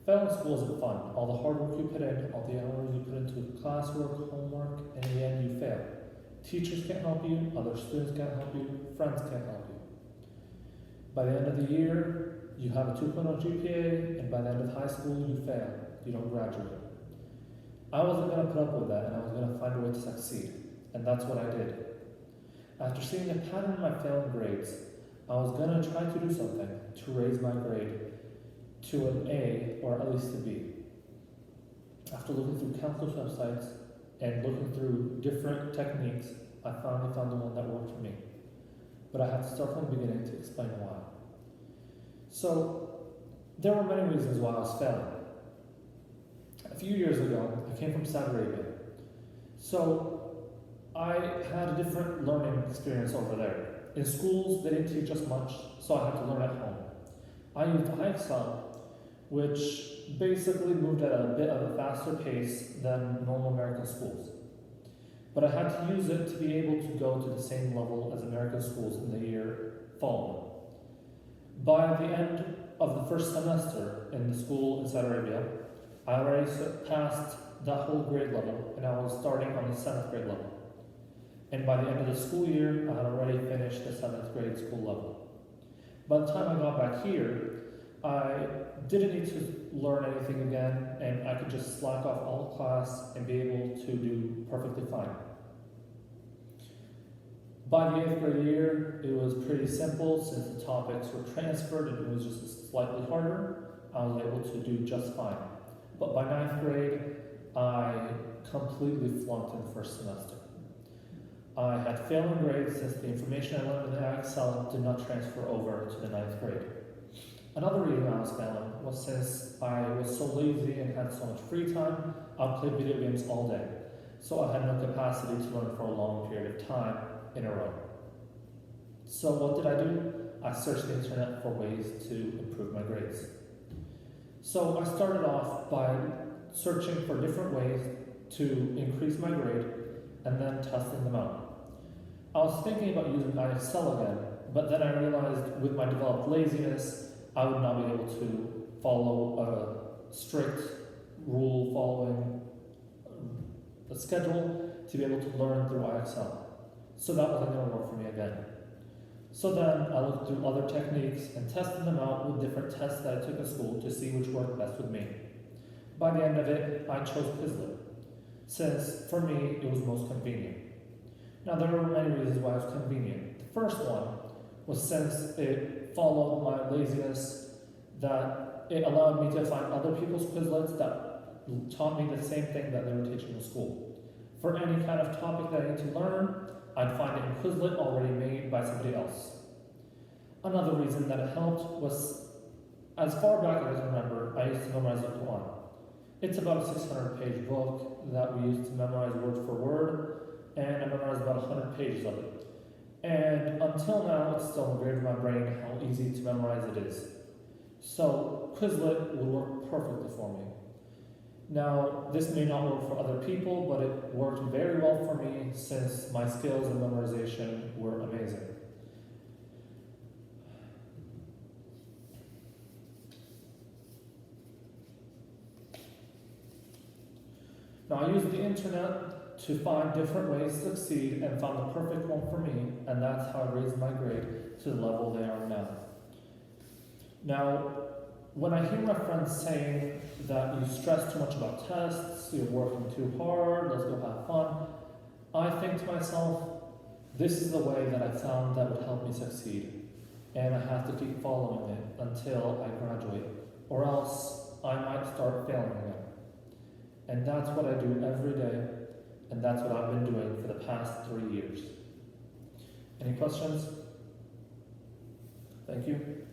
Failing school isn't fun. All the hard work you put in, all the hours you put into classwork, homework, and in the end you fail. Teachers can't help you, other students can't help you, friends can't help you. By the end of the year, you have a 2.0 GPA, and by the end of high school, you fail. You don't graduate. I wasn't going to put up with that, and I was going to find a way to succeed. And that's what I did. After seeing a pattern in my failing grades, I was going to try to do something to raise my grade to an A or at least a B. After looking through countless websites and looking through different techniques, I finally found the one that worked for me. But I had to start from the beginning to explain why. So, there were many reasons why I was failing. A few years ago, I came from Saudi Arabia. So, I had a different learning experience over there. In schools, they didn't teach us much, so I had to learn at home. I used iExcel, which basically moved at a bit of a faster pace than normal American schools. But I had to use it to be able to go to the same level as American schools in the year following. By the end of the first semester in the school in Saudi Arabia, I already passed that whole grade level, and I was starting on the 7th grade level. And by the end of the school year, I had already finished the 7th grade school level. By the time I got back here, I didn't need to learn anything again, and I could just slack off all class and be able to do perfectly fine. By the 8th grade year, it was pretty simple since the topics were transferred and it was just slightly harder. I was able to do just fine. But by 9th grade, I completely flunked in the first semester. I had failing grades since the information I learned in iExcel did not transfer over to the 9th grade. Another reason I was failing was since I was so lazy and had so much free time, I would play video games all day. So I had no capacity to learn for a long period of time in a row. So what did I do? I searched the internet for ways to improve my grades. So I started off by searching for different ways to increase my grade and then testing them out. I was thinking about using iExcel again, but then I realized with my developed laziness, I would not be able to follow a strict rule following a schedule to be able to learn through iExcel. So that wasn't going to work for me again. So then I looked through other techniques and tested them out with different tests that I took at school to see which worked best with me. By the end of it, I chose Quizlet, since for me it was most convenient. Now there were many reasons why it was convenient. The first one was since it followed my laziness, that it allowed me to find other people's Quizlets that taught me the same thing that they were teaching in school. For any kind of topic that I need to learn, I'd find it in Quizlet already made by somebody else. Another reason that it helped was, as far back as I can remember, I used to memorize the Quran. It's about a 600-page book that we used to memorize word for word, and I memorized about 100 pages of it. And until now, it's still engraved in my brain how easy to memorize it is. So Quizlet would work perfectly for me. Now, this may not work for other people, but it worked very well for me since my skills in memorization were amazing. Now, I used the internet to find different ways to succeed and found the perfect one for me, and that's how I raised my grade to the level they are now. Now, when I hear my friends saying that you stress too much about tests, you're working too hard, let's go have fun, I think to myself, this is the way that I found that would help me succeed. And I have to keep following it until I graduate, or else I might start failing again. And that's what I do every day, and that's what I've been doing for the past 3 years. Any questions? Thank you.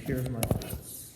Here's my notes.